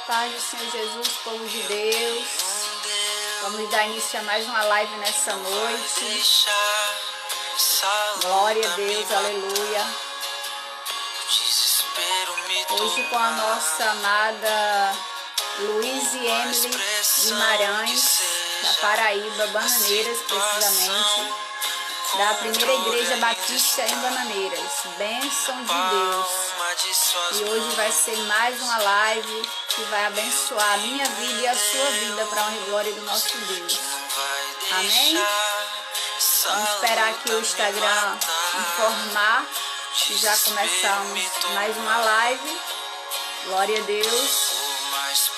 Paz do Senhor Jesus, povo de Deus. Vamos dar início a mais uma live nessa noite. Glória a Deus, aleluia. Hoje com a nossa amada Luiz e Emily Guimarães, da Paraíba, Bananeiras, precisamente, da primeira igreja batista em Bananeiras. Bênção de Deus. E hoje vai ser mais uma live que vai abençoar a minha vida e a sua vida para a honra e glória do nosso Deus. Amém? Vamos esperar aqui o Instagram informar que já começamos mais uma live. Glória a Deus.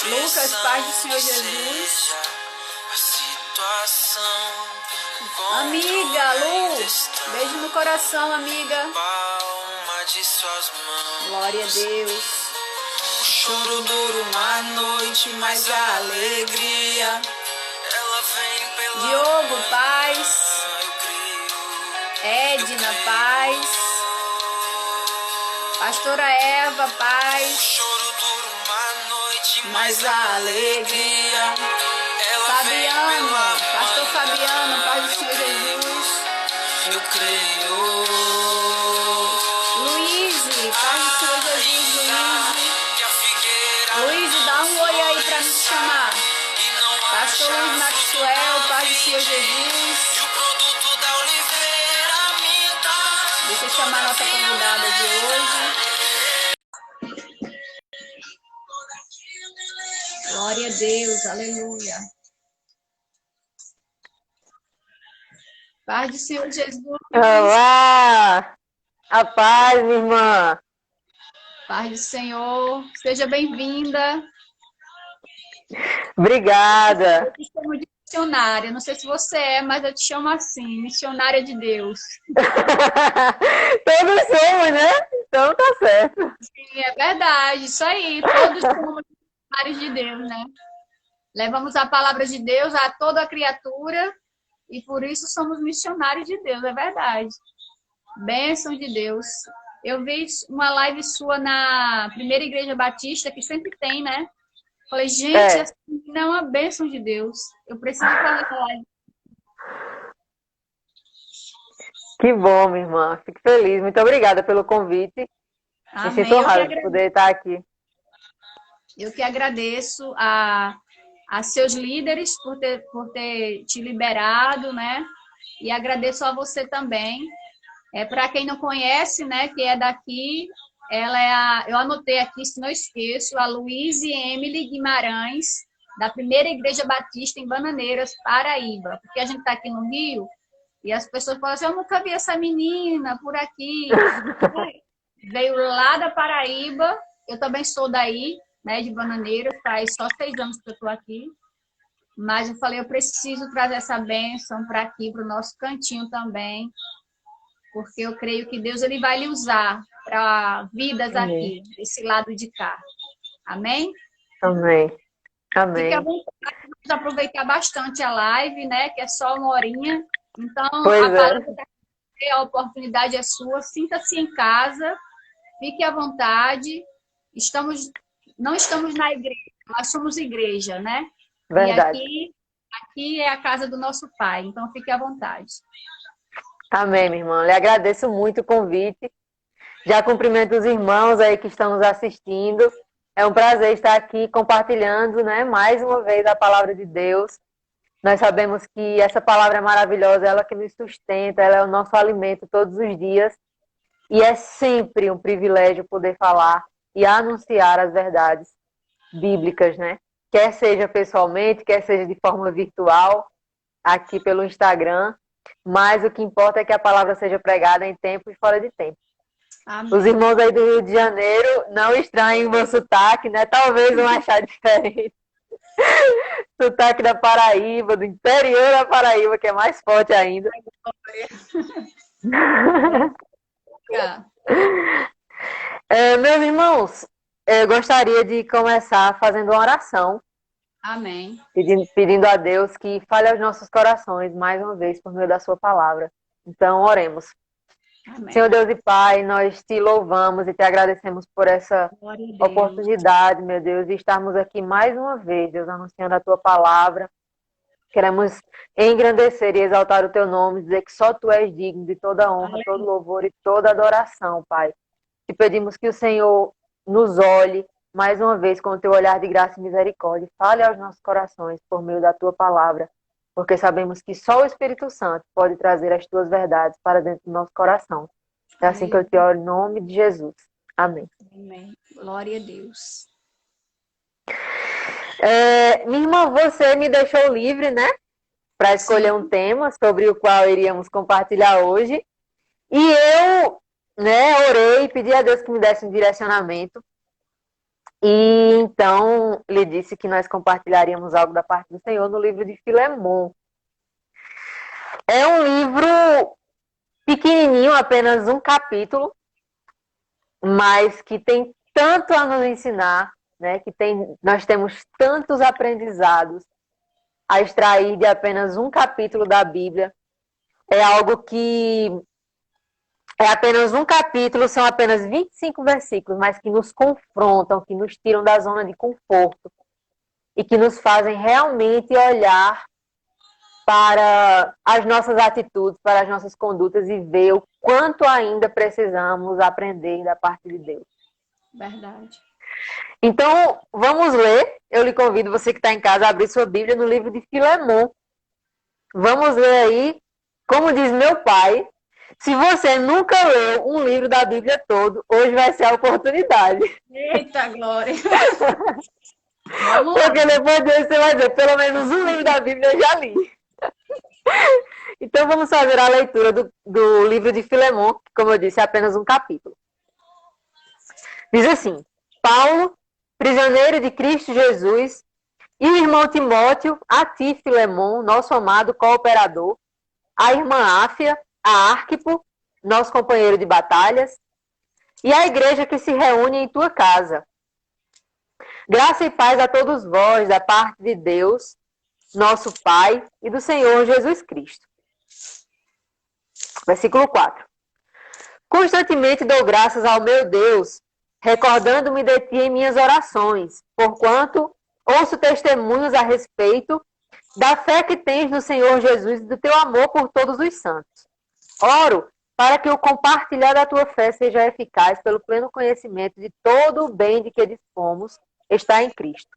Lucas, paz do Senhor Jesus. Amiga, Lu, beijo no coração, amiga. Glória a Deus. O choro dura uma noite, mas a alegria ela vem pela Diogo, paz. Edna, paz. Pastora Eva, O paz. choro dura uma noite, Mas a alegria. ela vem Fabiano, pela pastor Fabiano, paz do Senhor Jesus. eu creio. Luiz, paz do Senhor Jesus, Luiz. Que a figueira Luiz, dá um oi aí para me chamar. e não Pastor haja Luiz Maxwell, paz do Senhor Jesus. e o produto da oliveira me dá. Deixa eu chamar a nossa convidada de hoje. Glória a Deus, aleluia. Paz do Senhor Jesus. Olá! A paz, minha irmã. Paz do Senhor. Seja bem-vinda. Obrigada. Eu te chamo de missionária. Não sei se você é, mas eu te chamo assim, missionária de Deus. Todos somos, né? Então tá certo. Sim, é verdade. Isso aí. Todos somos missionários de Deus, né? Levamos a palavra de Deus a toda a criatura e por isso somos missionários de Deus. É verdade. Bênção de Deus. Eu vi uma live sua na primeira igreja batista, que sempre tem, né? Falei, gente, essa menina é uma bênção de Deus. Eu preciso fazer essa live. Que bom, minha irmã. Fico feliz. Muito obrigada pelo convite. Me sinto honrada de poder estar aqui. Eu que agradeço a seus líderes por ter te liberado, né? E agradeço a você também. Para quem não conhece, né, que é daqui, eu anotei aqui, se não esqueço, a Luiz e Emily Guimarães, da primeira igreja batista em Bananeiras, Paraíba. Porque a gente está aqui no Rio e as pessoas falam assim, eu nunca vi essa menina por aqui. Veio lá da Paraíba, eu também sou daí, né, de Bananeiras, faz só 6 anos que eu estou aqui. Mas eu falei, eu preciso trazer essa bênção para aqui, para o nosso cantinho também, porque eu creio que Deus ele vai lhe usar para vidas aqui, desse lado de cá. Amém? Amém. Amém. Fique à vontade, vamos aproveitar bastante a live, né, que é só 1 horinha. Então, a oportunidade é sua, sinta-se em casa, fique à vontade. Não estamos na igreja, nós somos igreja, né? Verdade. E aqui é a casa do nosso Pai, então fique à vontade. Amém, minha irmã. Lhe agradeço muito o convite. Já cumprimento os irmãos aí que estão nos assistindo. É um prazer estar aqui compartilhando, né, mais uma vez a palavra de Deus. Nós sabemos que essa palavra é maravilhosa, ela que nos sustenta, ela é o nosso alimento todos os dias. E é sempre um privilégio poder falar e anunciar as verdades bíblicas, né? Quer seja pessoalmente, quer seja de forma virtual, aqui pelo Instagram. Mas o que importa é que a palavra seja pregada em tempo e fora de tempo. Amém. Os irmãos aí do Rio de Janeiro não estranhem o meu sotaque, né? Talvez vão achar diferente. Sotaque da Paraíba, do interior da Paraíba, que é mais forte ainda. Meus irmãos, eu gostaria de começar fazendo uma oração. Amém. Pedindo a Deus que fale aos nossos corações, mais uma vez, por meio da sua palavra. Então, oremos. Amém. Senhor Deus e Pai, nós te louvamos e te agradecemos por essa Glória a Deus. oportunidade, meu Deus, de estarmos aqui mais uma vez, Deus, anunciando a tua palavra. Queremos engrandecer e exaltar o teu nome, dizer que só tu és digno de toda honra, todo louvor e toda adoração, Pai. Te pedimos que o Senhor nos olhe mais uma vez com o teu olhar de graça e misericórdia. Fale aos nossos corações por meio da tua palavra, porque sabemos que só o Espírito Santo pode trazer as tuas verdades para dentro do nosso coração. É assim que eu te oro em nome de Jesus. Amém. Amém. Glória a Deus. Minha irmã, você me deixou livre, né? Para escolher um tema sobre o qual iríamos compartilhar hoje. E eu, né, orei, pedi a Deus que me desse um direcionamento. E então lhe disse que nós compartilharíamos algo da parte do Senhor no livro de Filemon. É um livro pequenininho, apenas um capítulo, mas que tem tanto a nos ensinar, né? Nós temos tantos aprendizados a extrair de apenas um capítulo da Bíblia. É algo que é apenas um capítulo, são apenas 25 versículos, mas que nos confrontam, que nos tiram da zona de conforto e que nos fazem realmente olhar para as nossas atitudes, para as nossas condutas e ver o quanto ainda precisamos aprender da parte de Deus. Verdade. Então, vamos ler. Eu lhe convido, você que está em casa, a abrir sua Bíblia no livro de Filemon. Vamos ler aí, como diz meu pai, se você nunca leu um livro da Bíblia todo, hoje vai ser a oportunidade. Eita, glória! Vamos lá. Porque depois disso você vai dizer, pelo menos um livro da Bíblia eu já li. Então vamos fazer a leitura do livro de Filemon, que, como eu disse, é apenas um capítulo. Diz assim: Paulo, prisioneiro de Cristo Jesus, e o irmão Timóteo, a ti, Filemon, nosso amado cooperador, a irmã Áfia, a Arquipo, nosso companheiro de batalhas, e a igreja que se reúne em tua casa. Graça e paz a todos vós, da parte de Deus, nosso Pai, e do Senhor Jesus Cristo. Versículo 4. Constantemente dou graças ao meu Deus, recordando-me de ti em minhas orações, porquanto ouço testemunhos a respeito da fé que tens no Senhor Jesus e do teu amor por todos os santos. Oro para que o compartilhar da tua fé seja eficaz pelo pleno conhecimento de todo o bem de que dispomos está em Cristo.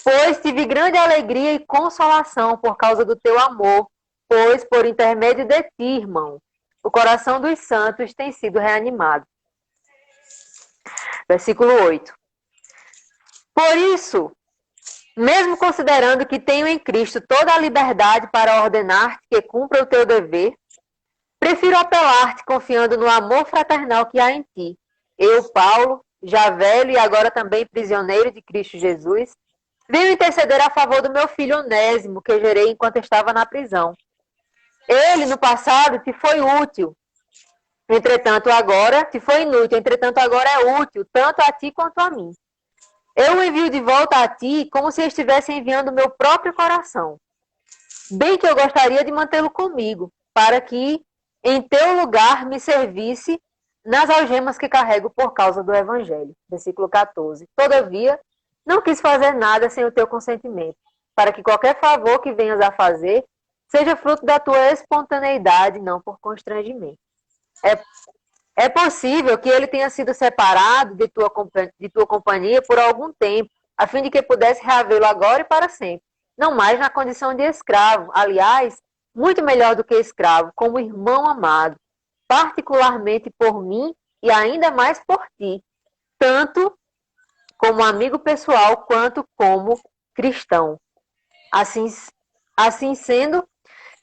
Pois tive grande alegria e consolação por causa do teu amor, pois por intermédio de ti, irmão, o coração dos santos tem sido reanimado. Versículo 8. Por isso, mesmo considerando que tenho em Cristo toda a liberdade para ordenar-te que cumpra o teu dever, prefiro apelar-te confiando no amor fraternal que há em ti. Eu, Paulo, já velho e agora também prisioneiro de Cristo Jesus, venho interceder a favor do meu filho Onésimo, que gerei enquanto estava na prisão. Ele, no passado, te foi útil. Entretanto, agora te foi inútil. Entretanto, agora é útil, tanto a ti quanto a mim. Eu o envio de volta a ti como se estivesse enviando o meu próprio coração. Bem que eu gostaria de mantê-lo comigo, para que, em teu lugar, me servisse nas algemas que carrego por causa do Evangelho. Versículo 14. Todavia, não quis fazer nada sem o teu consentimento, para que qualquer favor que venhas a fazer seja fruto da tua espontaneidade, não por constrangimento. É possível que ele tenha sido separado de tua companhia por algum tempo, a fim de que pudesse reavê-lo agora e para sempre, não mais na condição de escravo, aliás, muito melhor do que escravo, como irmão amado, particularmente por mim e ainda mais por ti, tanto como amigo pessoal quanto como cristão. Assim sendo,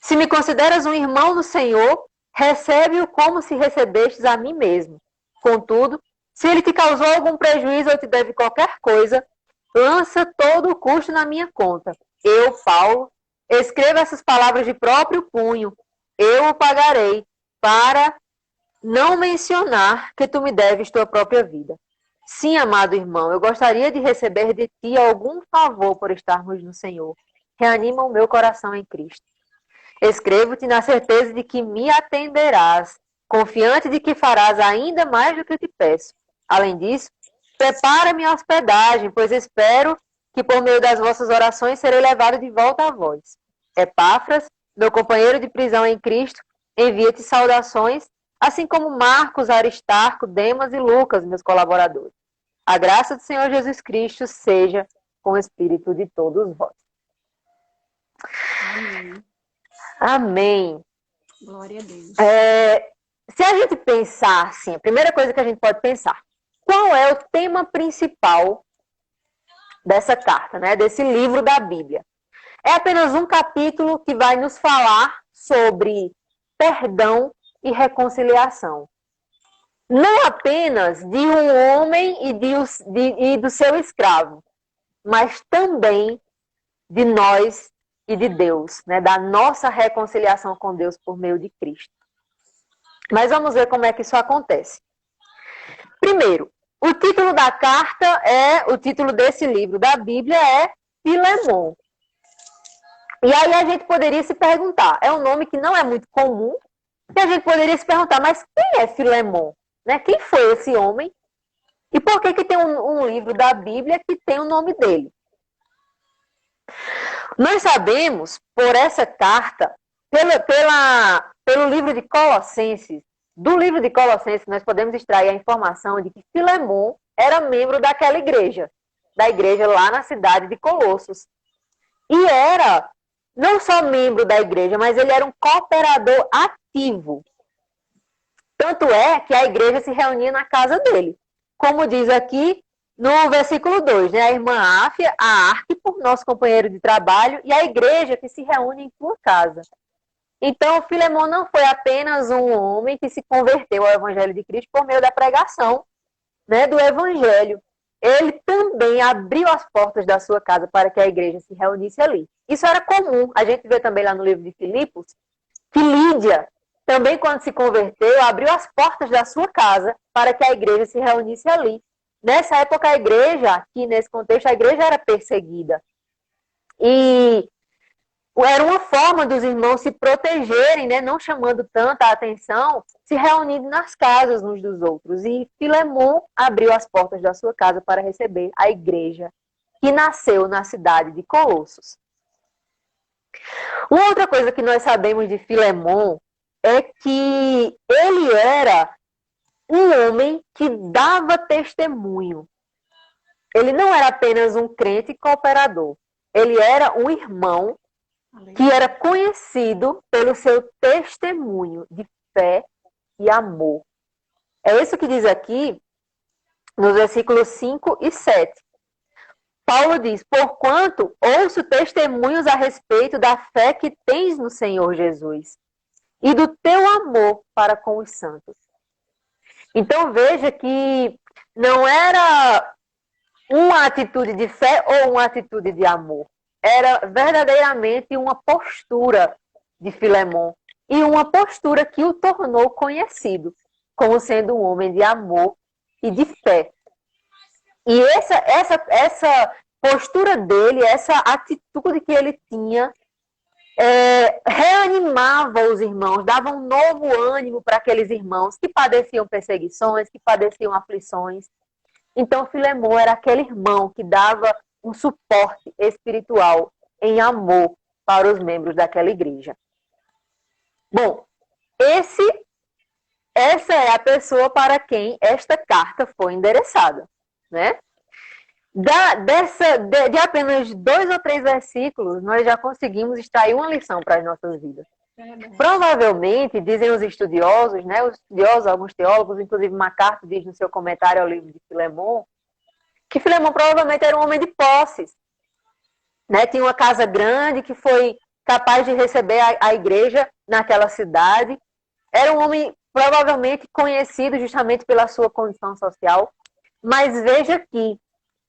se me consideras um irmão no Senhor, recebe-o como se recebestes a mim mesmo. Contudo, se ele te causou algum prejuízo ou te deve qualquer coisa, lança todo o custo na minha conta. Eu, Paulo, escrevo essas palavras de próprio punho. Eu o pagarei, para não mencionar que tu me deves tua própria vida. Sim, amado irmão, eu gostaria de receber de ti algum favor por estarmos no Senhor. Reanima o meu coração em Cristo. Escrevo-te na certeza de que me atenderás confiante de que farás ainda mais do que eu te peço. Além disso, prepara minha hospedagem, pois espero que por meio das vossas orações serei levado de volta a vós. Epáfras, meu companheiro de prisão em Cristo, envia-te saudações, assim como Marcos, Aristarco, Demas e Lucas, meus colaboradores. A graça do Senhor Jesus Cristo seja com o espírito de todos vós. Amém. Amém. Glória a Deus. Se a gente pensar assim, a primeira coisa que a gente pode pensar, qual é o tema principal dessa carta, né, desse livro da Bíblia? É apenas um capítulo que vai nos falar sobre perdão e reconciliação. Não apenas de um homem e do seu escravo, mas também de nós e de Deus, né, da nossa reconciliação com Deus por meio de Cristo. Mas vamos ver como é que isso acontece. Primeiro, o título da carta o título desse livro da Bíblia é Filemon. E aí a gente poderia se perguntar, é um nome que não é muito comum, e a gente poderia se perguntar, mas quem é Filemon? Né? Quem foi esse homem? E por que tem um livro da Bíblia que tem o nome dele? Nós sabemos, por essa carta, pelo livro de Colossenses, do livro de Colossenses nós podemos extrair a informação de que Filemon era membro daquela igreja, da igreja lá na cidade de Colossos. E era não só membro da igreja, mas ele era um cooperador ativo. Tanto é que a igreja se reunia na casa dele. Como diz aqui no versículo 2, né? A irmã Áfia, a Arquipo, nosso companheiro de trabalho, e a igreja que se reúne em tua casa. Então, Filemon não foi apenas um homem que se converteu ao Evangelho de Cristo por meio da pregação, né, do Evangelho. Ele também abriu as portas da sua casa para que a igreja se reunisse ali. Isso era comum. A gente vê também lá no livro de Filipos que Lídia, também quando se converteu, abriu as portas da sua casa para que a igreja se reunisse ali. Nessa época, a igreja, aqui nesse contexto, a igreja era perseguida. E era uma forma dos irmãos se protegerem, né, não chamando tanta atenção, se reunindo nas casas uns dos outros. E Filemon abriu as portas da sua casa para receber a igreja que nasceu na cidade de Colossos. Uma outra coisa que nós sabemos de Filemon é que ele era um homem que dava testemunho. Ele não era apenas um crente cooperador. Ele era um irmão que era conhecido pelo seu testemunho de fé e amor. É isso que diz aqui nos versículos 5 e 7. Paulo diz, porquanto ouço testemunhos a respeito da fé que tens no Senhor Jesus e do teu amor para com os santos. Então veja que não era uma atitude de fé ou uma atitude de amor. Era verdadeiramente uma postura de Filemon e uma postura que o tornou conhecido como sendo um homem de amor e de fé. E essa postura dele, essa atitude que ele tinha, reanimava os irmãos, dava um novo ânimo para aqueles irmãos que padeciam perseguições, que padeciam aflições. Então, Filemon era aquele irmão que dava um suporte espiritual em amor para os membros daquela igreja. Bom, essa é a pessoa para quem esta carta foi endereçada, né? De apenas 2 ou 3 versículos, nós já conseguimos extrair uma lição para as nossas vidas. Provavelmente, dizem os estudiosos, né? Os estudiosos, alguns teólogos, inclusive MacArthur diz no seu comentário ao livro de Filemon, que Filemon provavelmente era um homem de posses, né? Tinha uma casa grande que foi capaz de receber a igreja naquela cidade. Era um homem provavelmente conhecido justamente pela sua condição social. Mas veja que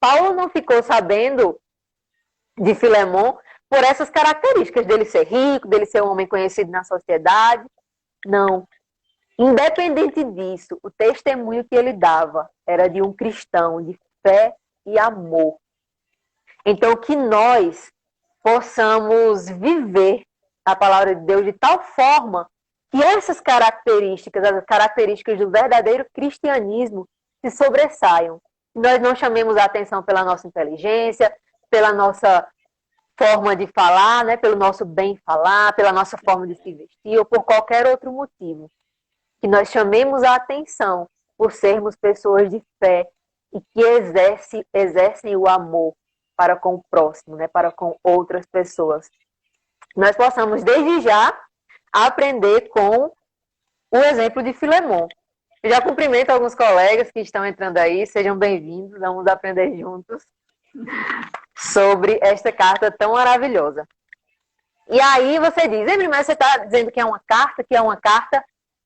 Paulo não ficou sabendo de Filemon por essas características dele ser rico, dele ser um homem conhecido na sociedade. Não. Independente disso, o testemunho que ele dava era de um cristão de fé e amor. Então, que nós possamos viver a palavra de Deus de tal forma que essas características, as características do verdadeiro cristianismo, se sobressaiam. Nós não chamemos a atenção pela nossa inteligência, pela nossa forma de falar, né, pelo nosso bem falar, pela nossa forma de se vestir, ou por qualquer outro motivo. Que nós chamemos a atenção por sermos pessoas de fé e que exercem o amor para com o próximo, né, para com outras pessoas. Nós possamos, desde já, aprender com o exemplo de Filemon. Eu já cumprimento alguns colegas que estão entrando aí, sejam bem-vindos, vamos aprender juntos sobre esta carta tão maravilhosa. E aí você diz, mas você está dizendo que é uma carta,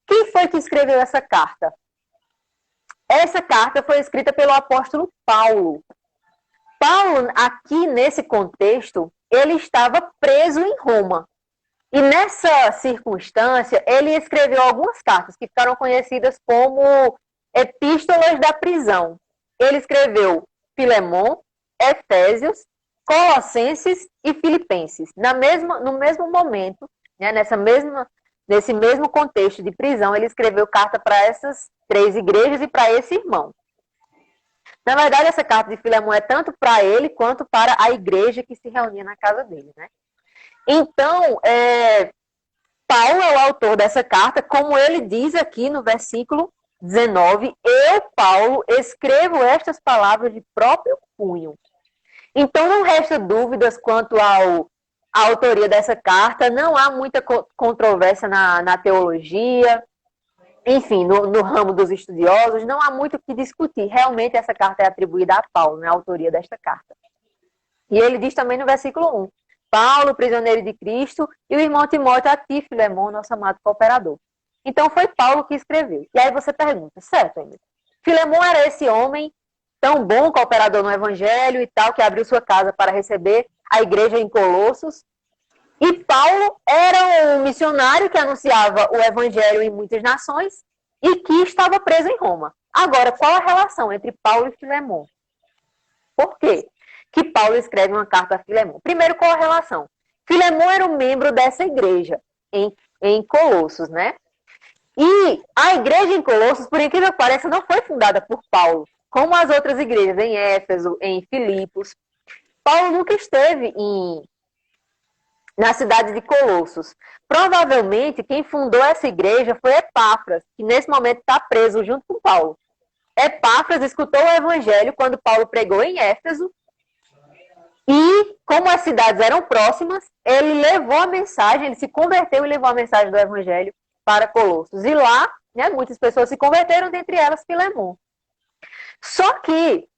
Quem foi que escreveu essa carta? Essa carta foi escrita pelo apóstolo Paulo. Paulo, aqui nesse contexto, ele estava preso em Roma. E nessa circunstância, ele escreveu algumas cartas que ficaram conhecidas como epístolas da prisão. Ele escreveu Filemon, Efésios, Colossenses e Filipenses. No mesmo momento, né, nesse mesmo contexto de prisão, ele escreveu carta para essas 3 igrejas e para esse irmão. Na verdade, essa carta de Filemon é tanto para ele quanto para a igreja que se reunia na casa dele, né? Então, Paulo é o autor dessa carta, como ele diz aqui no versículo 19, eu, Paulo, escrevo estas palavras de próprio punho. Então, não resta dúvidas quanto à autoria dessa carta, não há muita controvérsia na teologia, enfim, no ramo dos estudiosos, não há muito o que discutir. Realmente, essa carta é atribuída a Paulo, né, a autoria desta carta. E ele diz também no versículo 1, Paulo, prisioneiro de Cristo, e o irmão Timóteo, a ti, Filemon, nosso amado cooperador. Então, foi Paulo que escreveu. E aí você pergunta, certo, Emílio? Filemon era esse homem tão bom, cooperador no evangelho e tal, que abriu sua casa para receber a igreja em Colossos. E Paulo era um missionário que anunciava o evangelho em muitas nações e que estava preso em Roma. Agora, qual a relação entre Paulo e Filemon? Por quê que Paulo escreve uma carta a Filemon? Primeiro, qual a relação? Filemon era um membro dessa igreja em Colossos, né? E a igreja em Colossos, por incrível que pareça, não foi fundada por Paulo, como as outras igrejas em Éfeso, em Filipos. Paulo nunca esteve na cidade de Colossos. Provavelmente, quem fundou essa igreja foi Epáfras, que nesse momento está preso junto com Paulo. Epáfras escutou o evangelho quando Paulo pregou em Éfeso, e como as cidades eram próximas, ele levou a mensagem, ele se converteu e levou a mensagem do evangelho para Colossos. E lá, né, muitas pessoas se converteram, dentre elas Filemon. Só que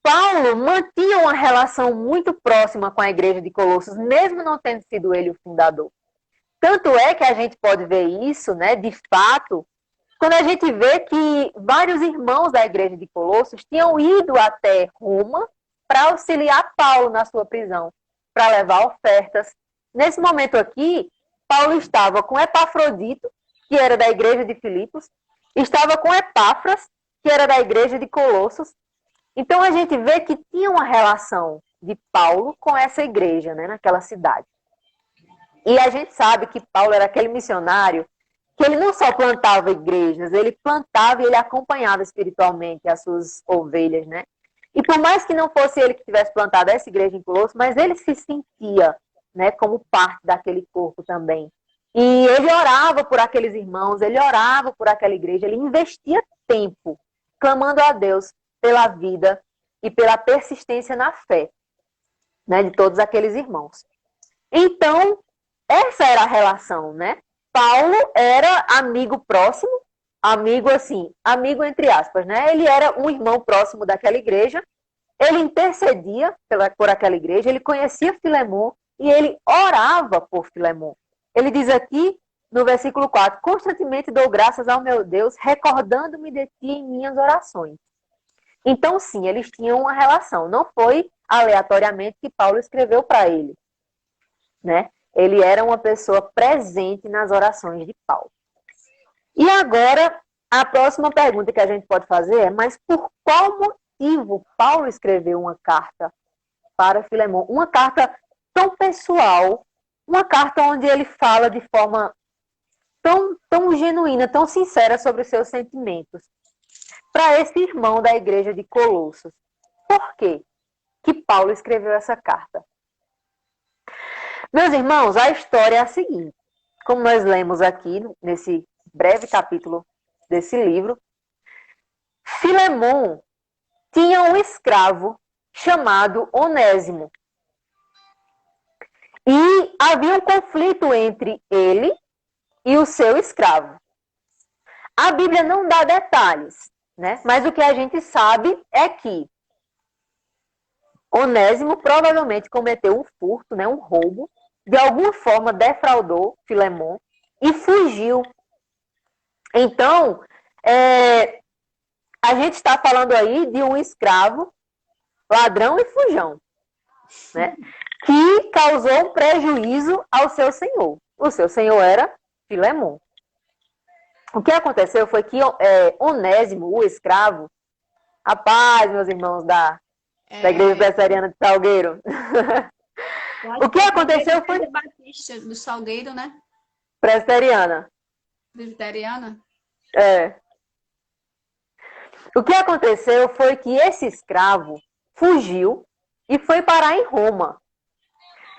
Paulo mantinha uma relação muito próxima com a igreja de Colossos, mesmo não tendo sido ele o fundador. Tanto é que a gente pode ver isso, né, de fato, quando a gente vê que vários irmãos da igreja de Colossos tinham ido até Roma para auxiliar Paulo na sua prisão, para levar ofertas. Nesse momento aqui, Paulo estava com Epafrodito, que era da igreja de Filipos, estava com Epáfras, que era da igreja de Colossos. Então a gente vê que tinha uma relação de Paulo com essa igreja, né, naquela cidade. E a gente sabe que Paulo era aquele missionário que ele não só plantava igrejas, ele plantava e ele acompanhava espiritualmente as suas ovelhas, né? E por mais que não fosse ele que tivesse plantado essa igreja em Colossos, mas ele se sentia, né, como parte daquele corpo também. E ele orava por aqueles irmãos, ele orava por aquela igreja, ele investia tempo clamando a Deus pela vida e pela persistência na fé, né, de todos aqueles irmãos. Então, essa era a relação, né? Paulo era amigo próximo, amigo assim, amigo entre aspas, né? Ele era um irmão próximo daquela igreja, ele intercedia por aquela igreja, ele conhecia Filemon e ele orava por Filemon. Ele diz aqui no versículo 4, constantemente dou graças ao meu Deus, recordando-me de ti em minhas orações. Então, sim, eles tinham uma relação. Não foi aleatoriamente que Paulo escreveu para ele, né? Ele era uma pessoa presente nas orações de Paulo. E agora, a próxima pergunta que a gente pode fazer é, mas por qual motivo Paulo escreveu uma carta para Filemon? Uma carta tão pessoal, uma carta onde ele fala de forma tão genuína, tão sincera sobre os seus sentimentos para esse irmão da igreja de Colossos. Por quê que Paulo escreveu essa carta? Meus irmãos, a história é a seguinte. Como nós lemos aqui nesse breve capítulo desse livro, Filemon tinha um escravo chamado Onésimo. E havia um conflito entre ele e o seu escravo. A Bíblia não dá detalhes, né? Mas o que a gente sabe é que Onésimo provavelmente cometeu um furto, né? Um roubo, de alguma forma defraudou Filemon e fugiu. Então, a gente está falando aí de um escravo, ladrão e fujão, né? Que causou um prejuízo ao seu senhor. O seu senhor era Filemon. O que aconteceu foi que Onésimo, o escravo, rapaz, meus irmãos da Igreja Presbiteriana de Salgueiro, o que aconteceu foi... Batista do Salgueiro, né? Presbiteriana. Presbiteriana? O que aconteceu foi que esse escravo fugiu e foi parar em Roma.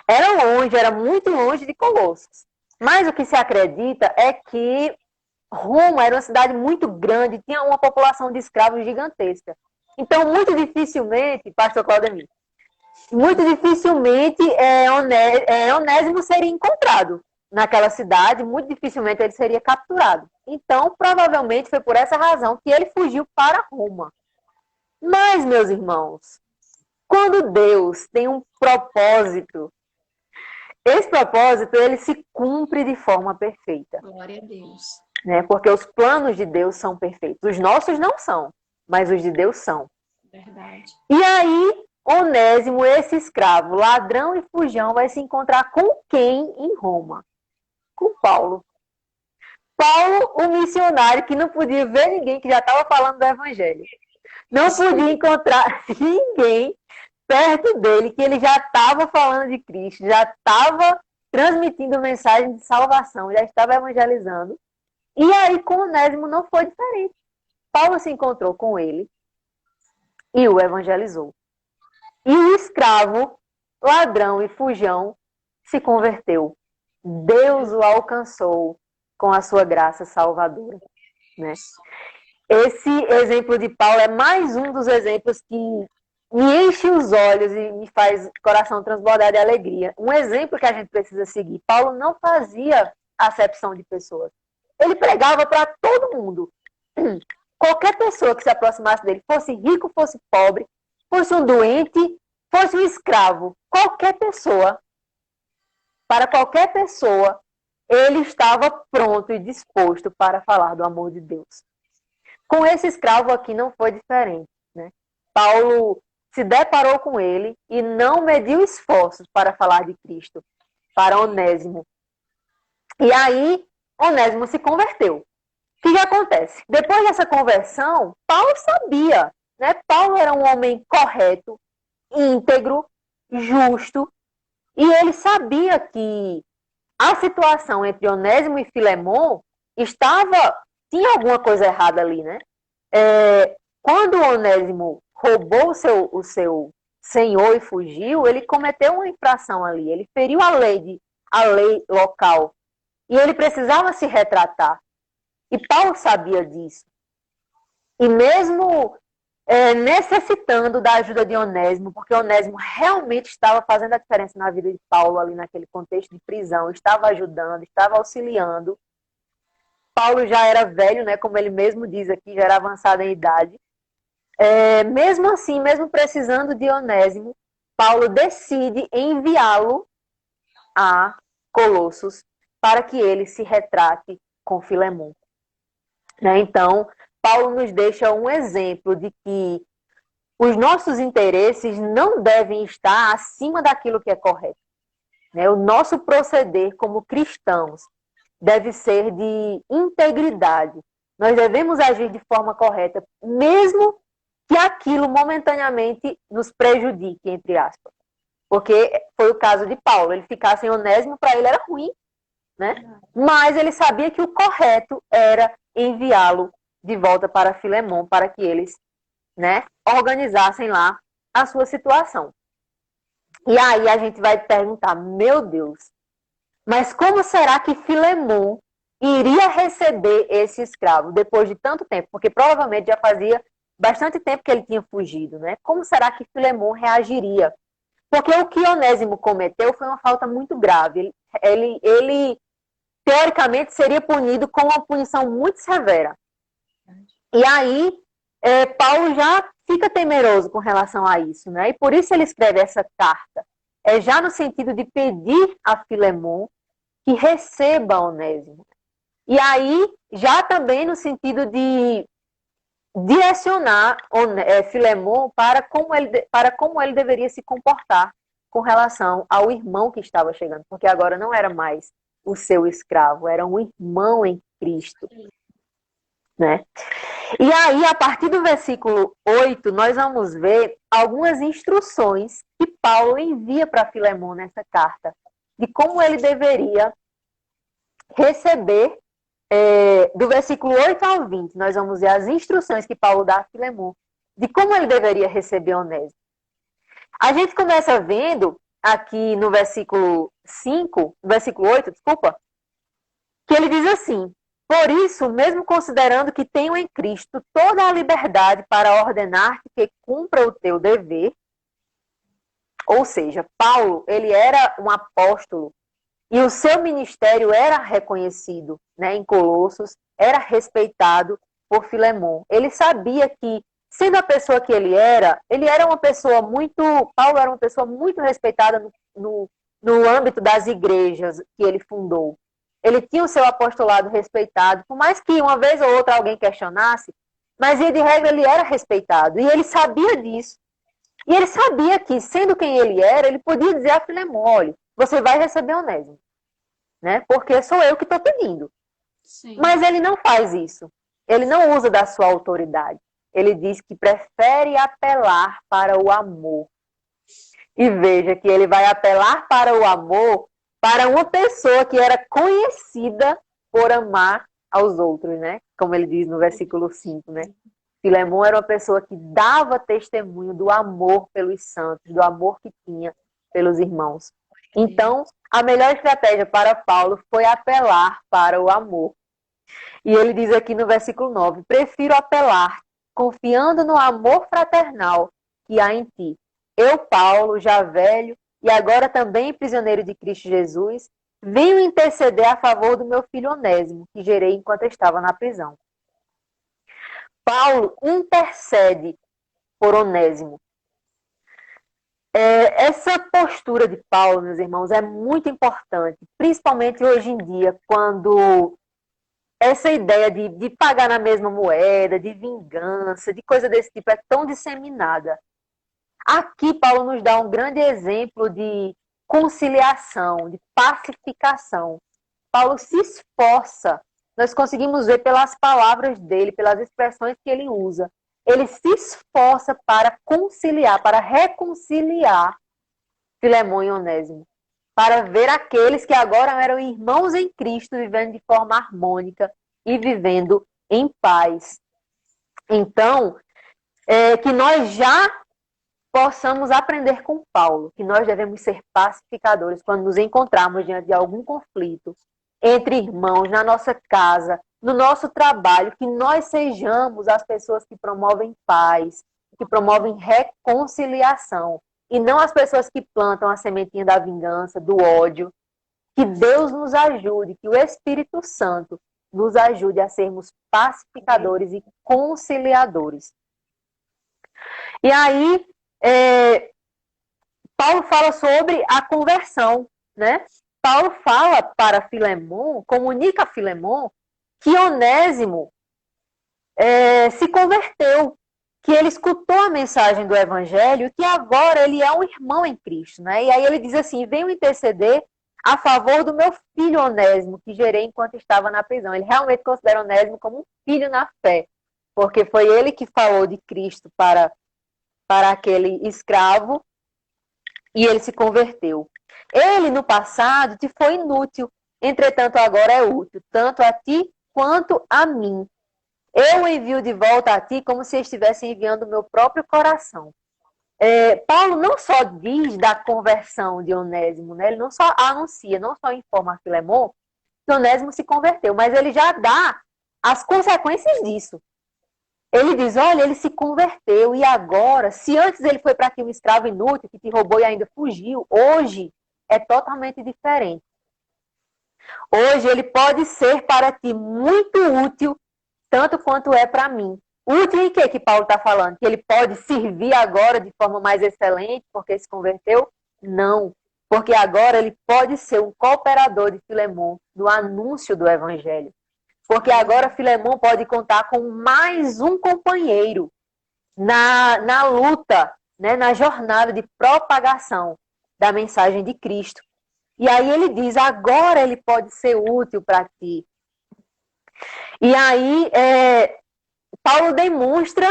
Era longe, era muito longe de Colossos. Mas o que se acredita é que Roma era uma cidade muito grande, tinha uma população de escravos gigantesca. Então, muito dificilmente, pastor Claudemir, Onésimo seria encontrado naquela cidade, muito dificilmente ele seria capturado. Então, provavelmente foi por essa razão que ele fugiu para Roma. Mas, meus irmãos, quando Deus tem um propósito, esse propósito ele se cumpre de forma perfeita. Glória a Deus. Né? Porque os planos de Deus são perfeitos. Os nossos não são, mas os de Deus são. Verdade. E aí, Onésimo, esse escravo, ladrão e fujão, vai se encontrar com quem em Roma? Com Paulo. Paulo, o missionário que não podia ver ninguém, que já estava falando do evangelho. Não podia encontrar ninguém perto dele, que ele já estava falando de Cristo, já estava transmitindo mensagem de salvação, já estava evangelizando. E aí, com Onésimo não foi diferente. Paulo se encontrou com ele e o evangelizou. E o escravo, ladrão e fujão se converteu. Deus o alcançou com a sua graça salvadora. Né? Esse exemplo de Paulo é mais um dos exemplos que me enche os olhos e me faz o coração transbordar de alegria. Um exemplo que a gente precisa seguir. Paulo não fazia acepção de pessoas. Ele pregava para todo mundo. Qualquer pessoa que se aproximasse dele, fosse rico, fosse pobre, fosse um doente, fosse um escravo, qualquer pessoa, para qualquer pessoa, ele estava pronto e disposto para falar do amor de Deus. Com esse escravo aqui não foi diferente. Né? Paulo se deparou com ele e não mediu esforços para falar de Cristo para Onésimo. E aí, Onésimo se converteu. O que acontece? Depois dessa conversão, Paulo sabia, né? Paulo era um homem correto, íntegro, justo, e ele sabia que a situação entre Onésimo e Filemon tinha alguma coisa errada ali, né? Quando Onésimo roubou o seu senhor e fugiu, ele cometeu uma infração ali, ele feriu a lei local, e ele precisava se retratar. E Paulo sabia disso. E mesmo necessitando da ajuda de Onésimo, porque Onésimo realmente estava fazendo a diferença na vida de Paulo ali naquele contexto de prisão, estava ajudando, estava auxiliando. Paulo já era velho, né, como ele mesmo diz aqui, já era avançado em idade. Mesmo assim, mesmo precisando de Onésimo, Paulo decide enviá-lo a Colossos para que ele se retrate com Filemon. Né? Então, Paulo nos deixa um exemplo de que os nossos interesses não devem estar acima daquilo que é correto. Né? O nosso proceder como cristãos deve ser de integridade. Nós devemos agir de forma correta, mesmo que aquilo momentaneamente nos prejudique, entre aspas. porque foi o caso de Paulo. Ele ficar sem Onésimo, para ele era ruim, né? Mas ele sabia que o correto era enviá-lo de volta para Filemon, para que eles, né, organizassem lá a sua situação. E aí a gente vai perguntar, meu Deus, mas como será que Filemon iria receber esse escravo depois de tanto tempo? Porque provavelmente já fazia bastante tempo que ele tinha fugido, né? Como será que Filemon reagiria? Porque o que Onésimo cometeu foi uma falta muito grave. Ele teoricamente, seria punido com uma punição muito severa. E aí, Paulo já fica temeroso com relação a isso, né? E por isso ele escreve essa carta. Já no sentido de pedir a Filemon que receba Onésimo. E aí, já também no sentido de direcionar Filemon para como ele deveria se comportar com relação ao irmão que estava chegando, porque agora não era mais o seu escravo, era um irmão em Cristo, né? E aí, a partir do versículo 8, nós vamos ver algumas instruções que Paulo envia para Filemon nessa carta, de como ele deveria receber, do versículo 8 ao 20, nós vamos ver as instruções que Paulo dá a Filemon, de como ele deveria receber Onésimo. A gente começa vendo aqui no versículo 5, versículo 8, desculpa, que ele diz assim: por isso, mesmo considerando que tenho em Cristo toda a liberdade para ordenar-te que cumpra o teu dever, ou seja, Paulo, ele era um apóstolo e o seu ministério era reconhecido, né, em Colossos, era respeitado por Filemon. Ele sabia que, sendo a pessoa que ele era uma pessoa muito... Paulo era uma pessoa muito respeitada no âmbito das igrejas que ele fundou. Ele tinha o seu apostolado respeitado, por mais que uma vez ou outra alguém questionasse, mas de regra ele era respeitado, e ele sabia disso. E ele sabia que, sendo quem ele era, ele podia dizer a Filemon: olha, você vai receber Onésimo, né? Porque sou eu que estou pedindo. Sim. Mas ele não faz isso. Ele não usa da sua autoridade. Ele diz que prefere apelar para o amor. E veja que ele vai apelar para o amor para uma pessoa que era conhecida por amar aos outros, né? Como ele diz no versículo 5, né? Filemon era uma pessoa que dava testemunho do amor pelos santos, do amor que tinha pelos irmãos. Então, a melhor estratégia para Paulo foi apelar para o amor. E ele diz aqui no versículo 9: prefiro apelar, confiando no amor fraternal que há em ti. Eu, Paulo, já velho e agora também prisioneiro de Cristo Jesus, venho interceder a favor do meu filho Onésimo, que gerei enquanto estava na prisão. Paulo intercede por Onésimo. Essa postura de Paulo, meus irmãos, é muito importante, principalmente hoje em dia, quando essa ideia de pagar na mesma moeda, de vingança, de coisa desse tipo é tão disseminada. Aqui Paulo nos dá um grande exemplo de conciliação, de pacificação. Paulo se esforça, nós conseguimos ver pelas palavras dele, pelas expressões que ele usa. Ele se esforça para conciliar, para reconciliar Filemon e Onésimo, para ver aqueles que agora eram irmãos em Cristo vivendo de forma harmônica e vivendo em paz. Então, que nós já possamos aprender com Paulo, que nós devemos ser pacificadores quando nos encontrarmos diante de algum conflito entre irmãos, na nossa casa, no nosso trabalho, que nós sejamos as pessoas que promovem paz, que promovem reconciliação, e não as pessoas que plantam a sementinha da vingança, do ódio. Que Deus nos ajude, que o Espírito Santo nos ajude a sermos pacificadores e conciliadores. E aí, Paulo fala sobre a conversão, né? Paulo fala para Filemon, comunica a Filemon, que Onésimo se converteu, que ele escutou a mensagem do Evangelho, que agora ele é um irmão em Cristo, né? E aí ele diz assim: venho interceder a favor do meu filho Onésimo, que gerei enquanto estava na prisão. Ele realmente considera Onésimo como um filho na fé, porque foi ele que falou de Cristo para aquele escravo, e ele se converteu. Ele, no passado, te foi inútil, entretanto agora é útil, tanto a ti quanto a mim. Eu o envio de volta a ti como se estivesse enviando o meu próprio coração. Paulo não só diz da conversão de Onésimo, né? Ele não só anuncia, não só informa a Filemon que Onésimo se converteu, mas ele já dá as consequências disso. Ele diz, olha, ele se converteu e agora, se antes ele foi para ti um escravo inútil que te roubou e ainda fugiu, hoje é totalmente diferente. Hoje ele pode ser para ti muito útil, tanto quanto é para mim. Útil em que Paulo está falando? Que ele pode servir agora de forma mais excelente porque se converteu? Não, porque agora ele pode ser um cooperador de Filemon no anúncio do evangelho. Porque agora Filemon pode contar com mais um companheiro na luta, né, na jornada de propagação da mensagem de Cristo. E aí ele diz, agora ele pode ser útil para ti. E aí Paulo demonstra,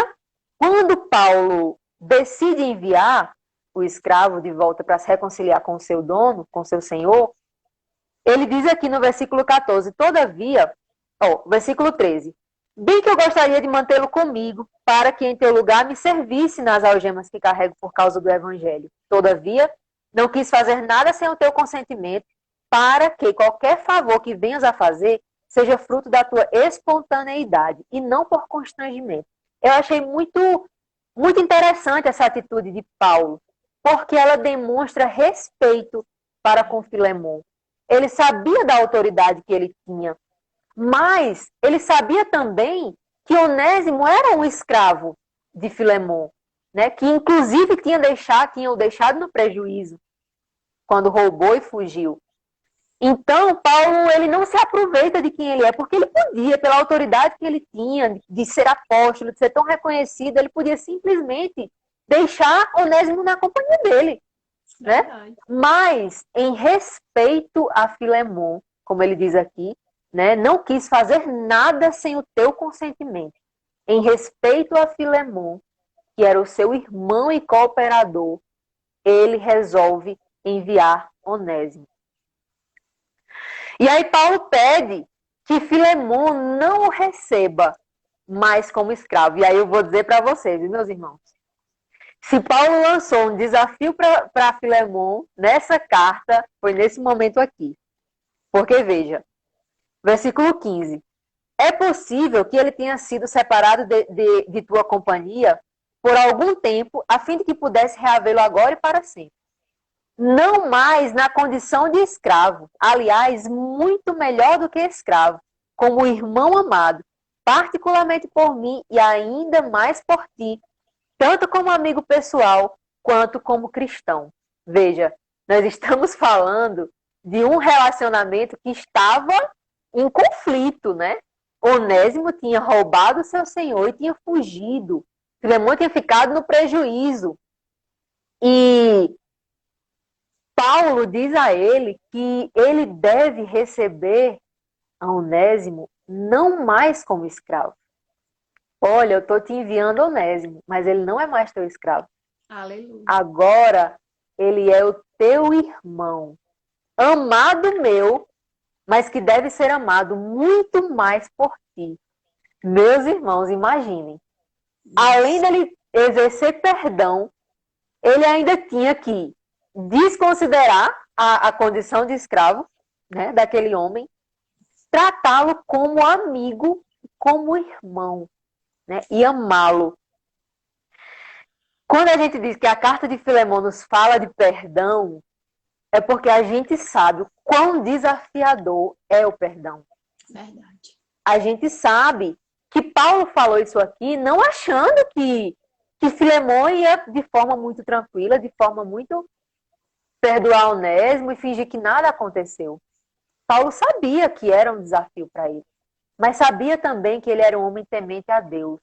quando Paulo decide enviar o escravo de volta para se reconciliar com o seu dono, com o seu senhor, ele diz aqui no versículo 14, todavia, versículo 13, bem que eu gostaria de mantê-lo comigo, para que em teu lugar me servisse nas algemas que carrego por causa do evangelho. Todavia, não quis fazer nada sem o teu consentimento, para que qualquer favor que venhas a fazer seja fruto da tua espontaneidade e não por constrangimento. Eu achei muito, muito interessante essa atitude de Paulo, porque ela demonstra respeito para com Filemon. Ele sabia da autoridade que ele tinha, mas ele sabia também que Onésimo era um escravo de Filemon, né? Que inclusive tinha o deixado no prejuízo quando roubou e fugiu. Então, Paulo, ele não se aproveita de quem ele é, porque ele podia, pela autoridade que ele tinha, de ser apóstolo, de ser tão reconhecido, ele podia simplesmente deixar Onésimo na companhia dele, né? Mas, em respeito a Filemon, como ele diz aqui, né, não quis fazer nada sem o teu consentimento. Em respeito a Filemon, que era o seu irmão e cooperador, ele resolve enviar Onésimo. E aí Paulo pede que Filemon não o receba mais como escravo. E aí eu vou dizer para vocês, meus irmãos, se Paulo lançou um desafio para Filemon nessa carta, foi nesse momento aqui. Porque, veja, versículo 15. É possível que ele tenha sido separado de tua companhia por algum tempo, a fim de que pudesse reavê-lo agora e para sempre. Não mais na condição de escravo, aliás, muito melhor do que escravo, como irmão amado, particularmente por mim e ainda mais por ti, tanto como amigo pessoal, quanto como cristão. Veja, nós estamos falando de um relacionamento que estava em conflito, né? Onésimo tinha roubado seu senhor e tinha fugido. Filemon tinha ficado no prejuízo. E Paulo diz a ele que ele deve receber a Onésimo não mais como escravo. Olha, eu estou te enviando Onésimo, mas ele não é mais teu escravo. Aleluia. Agora, ele é o teu irmão, amado meu, mas que deve ser amado muito mais por ti. Meus irmãos, imaginem. Além dele exercer perdão, ele ainda tinha que desconsiderar a condição de escravo, né, daquele homem, tratá-lo como amigo, como irmão, né, e amá-lo. Quando a gente diz que a carta de Filemon nos fala de perdão, é porque a gente sabe o quão desafiador é o perdão. Verdade. A gente sabe que Paulo falou isso aqui não achando que Filemon ia de forma muito tranquila, de forma muito perdoar Onésimo e fingir que nada aconteceu. Paulo sabia que era um desafio para ele, mas sabia também que ele era um homem temente a Deus.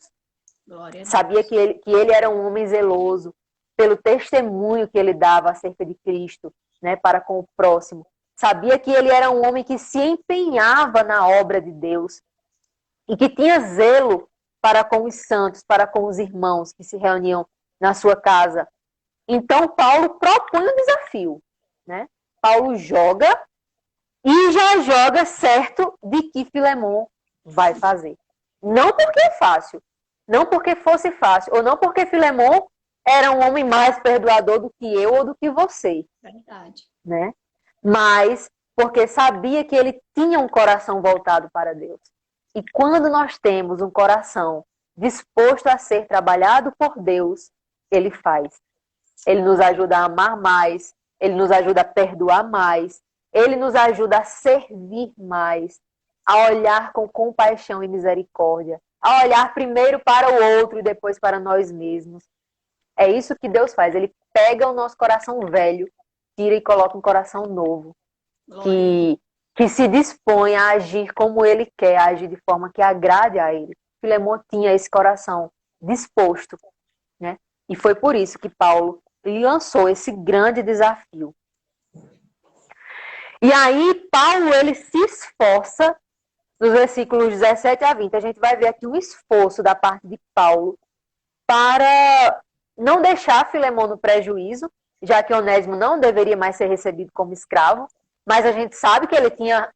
Glória a Deus. Sabia que ele era um homem zeloso pelo testemunho que ele dava acerca de Cristo, né, para com o próximo. Sabia que ele era um homem que se empenhava na obra de Deus e que tinha zelo para com os santos, para com os irmãos que se reuniam na sua casa. Então, Paulo propõe um desafio, né? Paulo joga e já joga certo de que Filemon vai fazer. Não porque é fácil, não porque fosse fácil, ou não porque Filemon era um homem mais perdoador do que eu ou do que você. Verdade. Né? Mas porque sabia que ele tinha um coração voltado para Deus. E quando nós temos um coração disposto a ser trabalhado por Deus, ele faz. Ele nos ajuda a amar mais, ele nos ajuda a perdoar mais, ele nos ajuda a servir mais, a olhar com compaixão e misericórdia, a olhar primeiro para o outro e depois para nós mesmos. É isso que Deus faz. Ele pega o nosso coração velho, tira e coloca um coração novo, que se dispõe a agir como ele quer, a agir de forma que agrade a ele. Filemon tinha esse coração disposto, né? E foi por isso que Paulo lançou esse grande desafio. E aí, Paulo, ele se esforça, nos versículos 17 a 20, a gente vai ver aqui um esforço da parte de Paulo para não deixar Filemon no prejuízo, já que Onésimo não deveria mais ser recebido como escravo, mas a gente sabe que ele tinha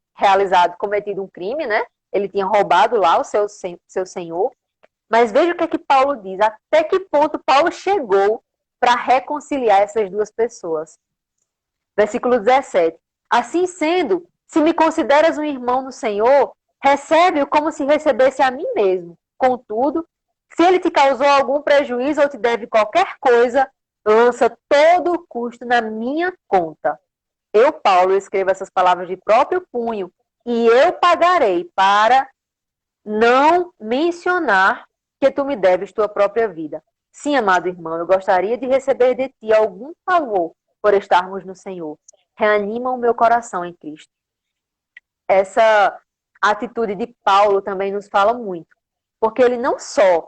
cometido um crime, né? Ele tinha roubado lá o seu senhor. Mas veja o que é que Paulo diz, até que ponto Paulo chegou para reconciliar essas duas pessoas. Versículo 17. Assim sendo, se me consideras um irmão no Senhor, recebe-o como se recebesse a mim mesmo. Contudo, se ele te causou algum prejuízo ou te deve qualquer coisa, lança todo o custo na minha conta. Eu, Paulo, escrevo essas palavras de próprio punho e eu pagarei para não mencionar que tu me deves tua própria vida. Sim, amado irmão, eu gostaria de receber de ti algum favor por estarmos no Senhor. Reanima o meu coração em Cristo. Essa atitude de Paulo também nos fala muito, porque ele não só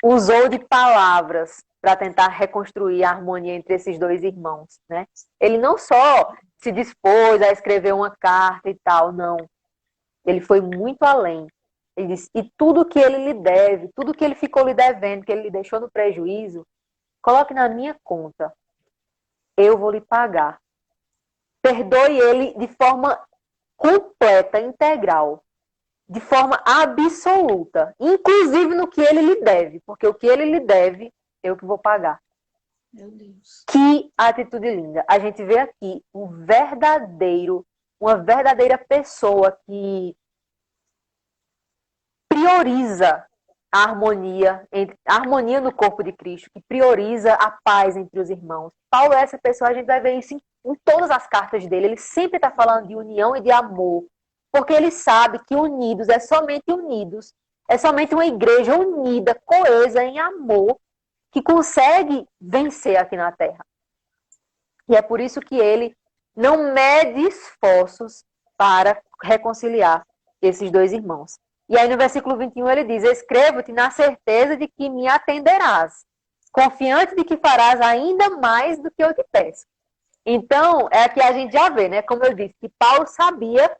usou de palavras para tentar reconstruir a harmonia entre esses dois irmãos, né? Ele não só se dispôs a escrever uma carta e tal, não. Ele foi muito além. Ele disse, e tudo que ele lhe deve, tudo que ele ficou lhe devendo, que ele lhe deixou no prejuízo, coloque na minha conta. Eu vou lhe pagar. Perdoe ele de forma completa, integral, de forma absoluta, inclusive no que ele lhe deve, porque o que ele lhe deve, eu que vou pagar. Meu Deus. Que atitude linda. A gente vê aqui uma verdadeira pessoa que prioriza a harmonia no corpo de Cristo, que prioriza a paz entre os irmãos. Paulo é essa pessoa, a gente vai ver isso em todas as cartas dele. Ele sempre está falando de união e de amor, porque ele sabe que unidos, é somente uma igreja unida, coesa em amor, que consegue vencer aqui na Terra. E é por isso que ele não mede esforços para reconciliar esses dois irmãos. E aí no versículo 21 ele diz, escrevo-te na certeza de que me atenderás, confiante de que farás ainda mais do que eu te peço. Então, é que a gente já vê, né? Como eu disse, que Paulo sabia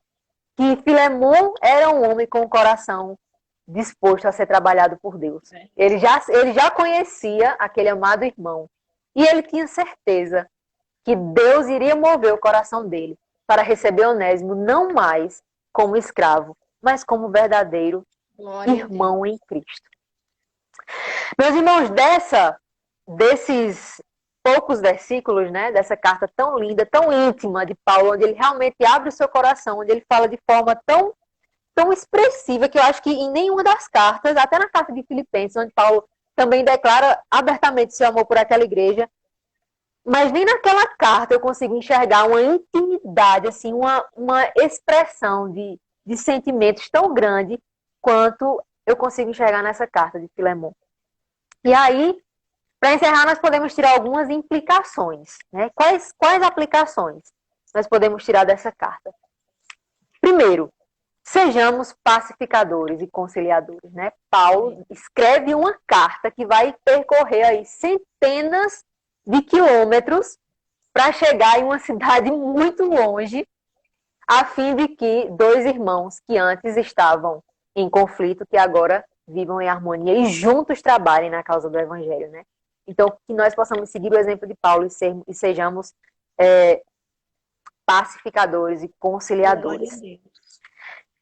que Filemon era um homem com o coração disposto a ser trabalhado por Deus. Ele já conhecia aquele amado irmão. E ele tinha certeza que Deus iria mover o coração dele para receber Onésimo não mais como escravo, mas como verdadeiro irmão em Cristo. Meus irmãos, desses poucos versículos, né, dessa carta tão linda, tão íntima de Paulo, onde ele realmente abre o seu coração, onde ele fala de forma tão expressiva, que eu acho que em nenhuma das cartas, até na carta de Filipenses, onde Paulo também declara abertamente seu amor por aquela igreja, mas nem naquela carta eu consigo enxergar uma intimidade, assim, uma expressão de sentimentos tão grande quanto eu consigo enxergar nessa carta de Filemon. E aí, para encerrar, nós podemos tirar algumas implicações, né? Quais aplicações nós podemos tirar dessa carta? Primeiro, sejamos pacificadores e conciliadores, né? Paulo escreve uma carta que vai percorrer aí centenas de quilômetros para chegar em uma cidade muito longe, a fim de que dois irmãos que antes estavam em conflito, que agora vivam em harmonia e juntos trabalhem na causa do Evangelho, né? Então, que nós possamos seguir o exemplo de Paulo e sejamos pacificadores e conciliadores. Glória a Deus.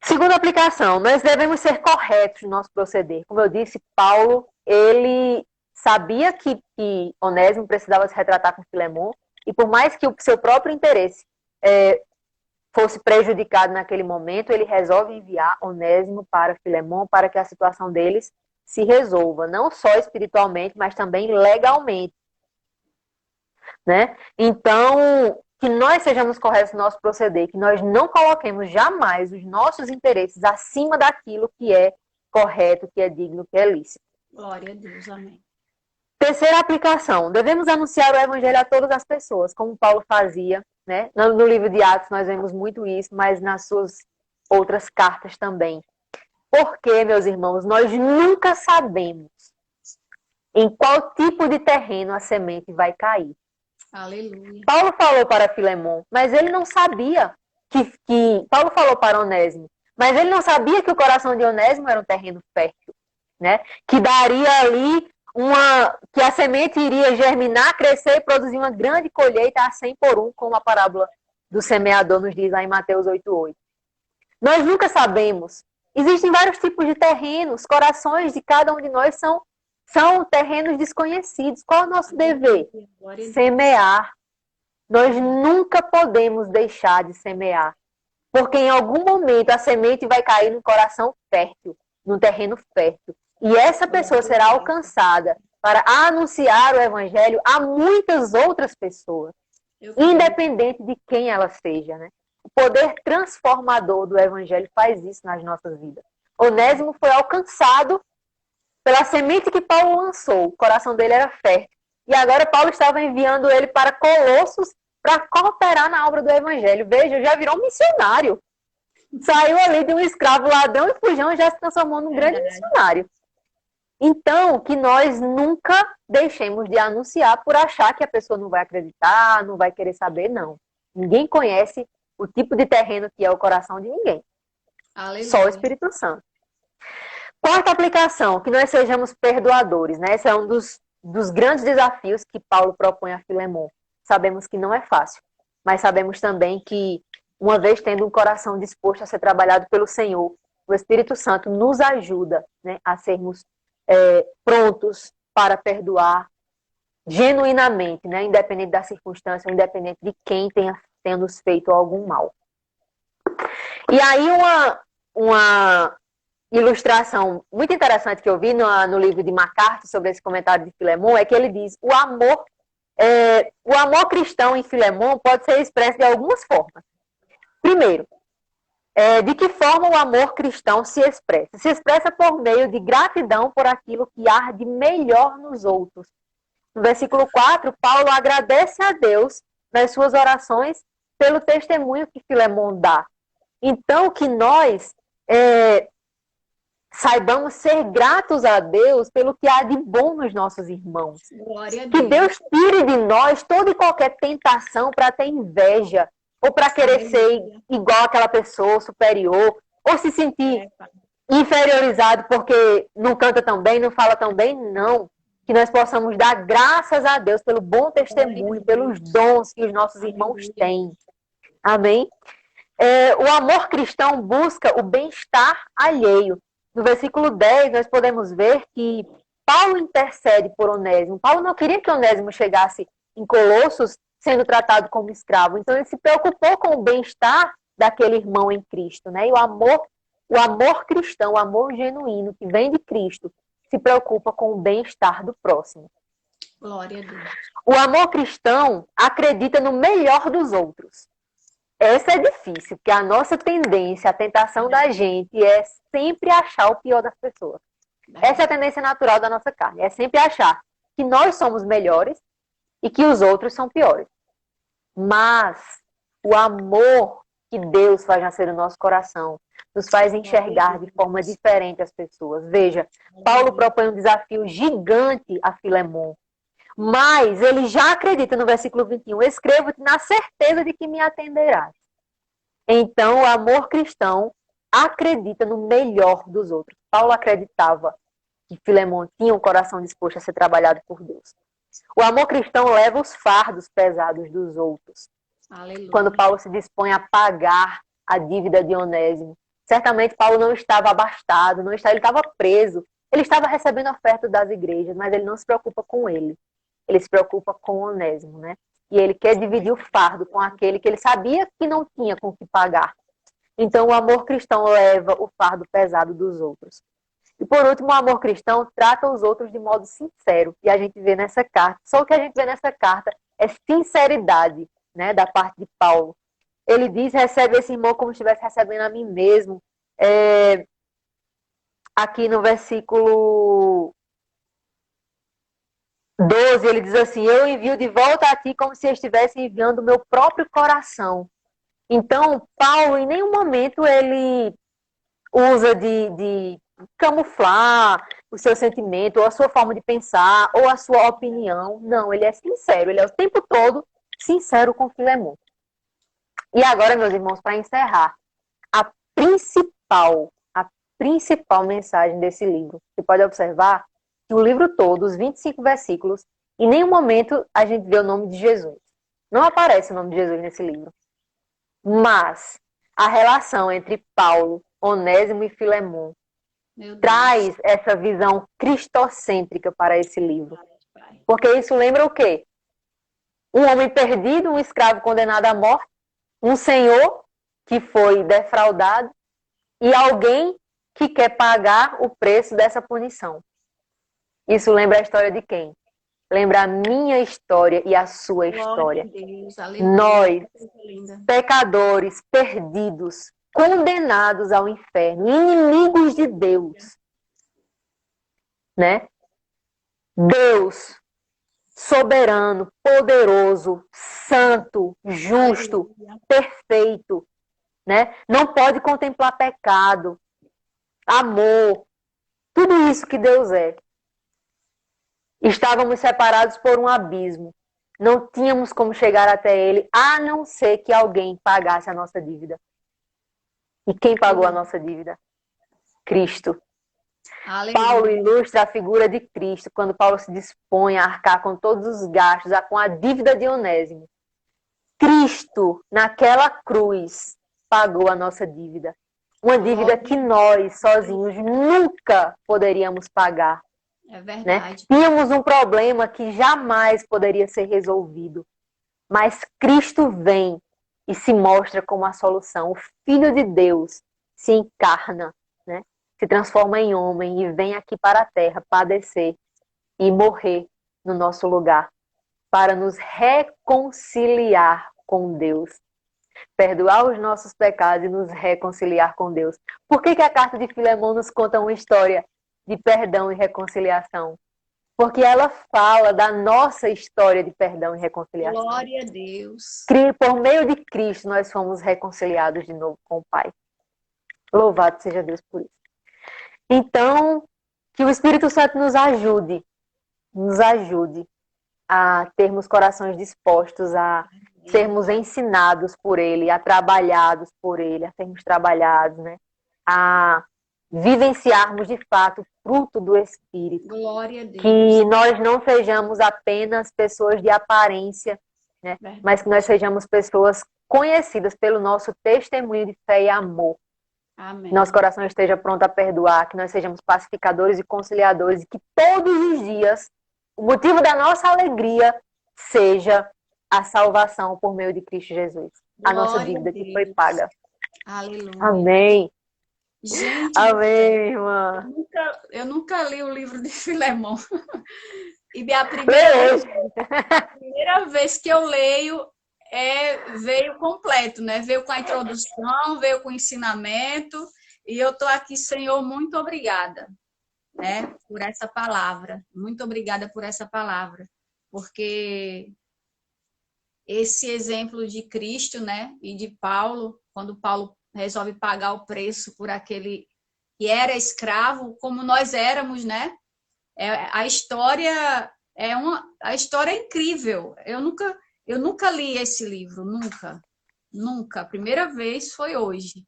Segunda aplicação, nós devemos ser corretos no nosso proceder. Como eu disse, Paulo, ele sabia que Onésimo precisava se retratar com Filemon, e por mais que o seu próprio interesse fosse prejudicado naquele momento, ele resolve enviar Onésimo para Filemon para que a situação deles se resolva, não só espiritualmente, mas também legalmente. Né? Então, que nós sejamos corretos no nosso proceder, que nós não coloquemos jamais os nossos interesses acima daquilo que é correto, que é digno, que é lícito. Glória a Deus, amém. Terceira aplicação, devemos anunciar o evangelho a todas as pessoas, como Paulo fazia, né? No livro de Atos nós vemos muito isso, mas nas suas outras cartas também. Porque, meus irmãos, nós nunca sabemos em qual tipo de terreno a semente vai cair. Aleluia. Paulo falou para Filemon, mas ele não sabia Paulo falou para Onésimo, mas ele não sabia que o coração de Onésimo era um terreno fértil, né? Que daria ali que a semente iria germinar, crescer e produzir uma grande colheita a 100 por 1, como a parábola do semeador nos diz lá em Mateus 8:8. Nós nunca sabemos. Existem vários tipos de terrenos, corações de cada um de nós são terrenos desconhecidos. Qual é o nosso dever? Semear. Nós nunca podemos deixar de semear. Porque em algum momento a semente vai cair num coração fértil, num terreno fértil. E essa pessoa será alcançada para anunciar o evangelho a muitas outras pessoas, independente de quem ela seja, né? O poder transformador do evangelho faz isso nas nossas vidas. Onésimo foi alcançado pela semente que Paulo lançou. O coração dele era fértil. E agora Paulo estava enviando ele para Colossos para cooperar na obra do evangelho. Veja, já virou um missionário. Saiu ali de um escravo ladrão e fujão e já se transformou num grande missionário. Então, que nós nunca deixemos de anunciar por achar que a pessoa não vai acreditar, não vai querer saber, não. Ninguém conhece o tipo de terreno que é o coração de ninguém. Aleluia. Só o Espírito Santo. Quarta aplicação, que nós sejamos perdoadores, né? Esse é um dos grandes desafios que Paulo propõe a Filemon. Sabemos que não é fácil, mas sabemos também que, uma vez tendo um coração disposto a ser trabalhado pelo Senhor, o Espírito Santo nos ajuda, né, a sermos prontos para perdoar genuinamente, né, independente da circunstância, independente de quem tenha nos feito algum mal. E aí uma ilustração muito interessante que eu vi no livro de MacArthur sobre esse comentário de Filemon é que ele diz: o amor cristão em Filemon pode ser expresso de algumas formas. Primeiro, de que forma o amor cristão se expressa? Se expressa por meio de gratidão por aquilo que há de melhor nos outros. No versículo 4, Paulo agradece a Deus nas suas orações pelo testemunho que Filemon dá. Então, que nós saibamos ser gratos a Deus pelo que há de bom nos nossos irmãos. Que Deus tire de nós toda e qualquer tentação para ter inveja, ou para querer ser igual àquela pessoa, superior, ou se sentir inferiorizado porque não canta tão bem, não fala tão bem, não. Que nós possamos dar graças a Deus pelo bom testemunho, pelos dons que os nossos irmãos têm. Amém? O amor cristão busca o bem-estar alheio. No versículo 10, nós podemos ver que Paulo intercede por Onésimo. Paulo não queria que Onésimo chegasse em Colossos sendo tratado como escravo. Então, ele se preocupou com o bem-estar daquele irmão em Cristo, né? E o amor cristão, o amor genuíno que vem de Cristo, se preocupa com o bem-estar do próximo. Glória a Deus. O amor cristão acredita no melhor dos outros. Essa é difícil, porque a nossa tendência, a tentação da gente é sempre achar o pior das pessoas. Essa é a tendência natural da nossa carne, é sempre achar que nós somos melhores e que os outros são piores. Mas o amor que Deus faz nascer no nosso coração nos faz enxergar de forma diferente as pessoas. Veja, Paulo propõe um desafio gigante a Filemon, mas ele já acredita no versículo 21, escrevo-te na certeza de que me atenderás. Então, o amor cristão acredita no melhor dos outros. Paulo acreditava que Filemon tinha um coração disposto a ser trabalhado por Deus. O amor cristão leva os fardos pesados dos outros. Aleluia. Quando Paulo se dispõe a pagar a dívida de Onésimo, certamente Paulo não estava abastado, ele estava preso, ele estava recebendo oferta das igrejas, mas ele não se preocupa com ele. Ele se preocupa com Onésimo, né? E ele quer dividir o fardo com aquele que ele sabia que não tinha com que pagar. Então, o amor cristão leva o fardo pesado dos outros. E, por último, o amor cristão trata os outros de modo sincero. E a gente vê nessa carta, só o que a gente vê nessa carta é sinceridade, né, da parte de Paulo. Ele diz, recebe esse irmão como se estivesse recebendo a mim mesmo. Aqui no versículo 12, ele diz assim, eu envio de volta a ti como se eu estivesse enviando o meu próprio coração. Então, Paulo, em nenhum momento, ele usa de camuflar o seu sentimento, ou a sua forma de pensar, ou a sua opinião. Não, ele é sincero, ele é o tempo todo sincero com Filemon. E agora, meus irmãos, para encerrar, a principal mensagem desse livro, você pode observar que o livro todo, os 25 versículos, em nenhum momento a gente vê o nome de Jesus. Não aparece o nome de Jesus nesse livro. Mas a relação entre Paulo, Onésimo e Filemon traz essa visão cristocêntrica para esse livro. Porque isso lembra o quê? Um homem perdido, um escravo condenado à morte, um senhor que foi defraudado e alguém que quer pagar o preço dessa punição. Isso lembra a história de quem? Lembra a minha história e a sua história. Deus, nós, pecadores, perdidos, condenados ao inferno, inimigos de Deus, né? Deus, soberano, poderoso, santo, justo, perfeito, né? Não pode contemplar pecado, amor, tudo isso que Deus é. Estávamos separados por um abismo. Não tínhamos como chegar até ele, a não ser que alguém pagasse a nossa dívida. E quem pagou a nossa dívida? Cristo. Aleluia. Paulo ilustra a figura de Cristo quando Paulo se dispõe a arcar com todos os gastos, com a dívida de Onésimo. Cristo, naquela cruz, pagou a nossa dívida. Uma dívida que nós, sozinhos, nunca poderíamos pagar. É verdade. Né? Tínhamos um problema que jamais poderia ser resolvido. Mas Cristo vem e se mostra como a solução. O Filho de Deus se encarna, né? Se transforma em homem e vem aqui para a terra padecer e morrer no nosso lugar para nos reconciliar com Deus. Perdoar os nossos pecados e nos reconciliar com Deus. Por que a carta de Filemon nos conta uma história de perdão e reconciliação? Porque ela fala da nossa história de perdão e reconciliação. Glória a Deus. Por meio de Cristo, nós fomos reconciliados de novo com o Pai. Louvado seja Deus por isso. Então, que o Espírito Santo nos ajude a termos corações dispostos a sermos ensinados por Ele, a trabalhados por Ele, a sermos trabalhados, né? A vivenciarmos de fato o fruto do Espírito. Glória a Deus. Que nós não sejamos apenas pessoas de aparência, né? Mas que nós sejamos pessoas conhecidas pelo nosso testemunho de fé e amor. Amém. Que nosso coração esteja pronto a perdoar, que nós sejamos pacificadores e conciliadores e que todos os dias o motivo da nossa alegria seja a salvação por meio de Cristo Jesus. A nossa dívida que foi paga. Aleluia. Amém. Gente, amém, irmã. Eu nunca li o livro de Filemon. E a primeira vez que eu leio veio completo, né? Veio com a introdução, veio com o ensinamento. E eu estou aqui, Senhor, muito obrigada, né? Por essa palavra. Muito obrigada por essa palavra. Porque esse exemplo de Cristo, né? E de Paulo, quando Paulo resolve pagar o preço por aquele que era escravo, como nós éramos, né? A história a história é incrível. Eu nunca li esse livro, nunca. A primeira vez foi hoje.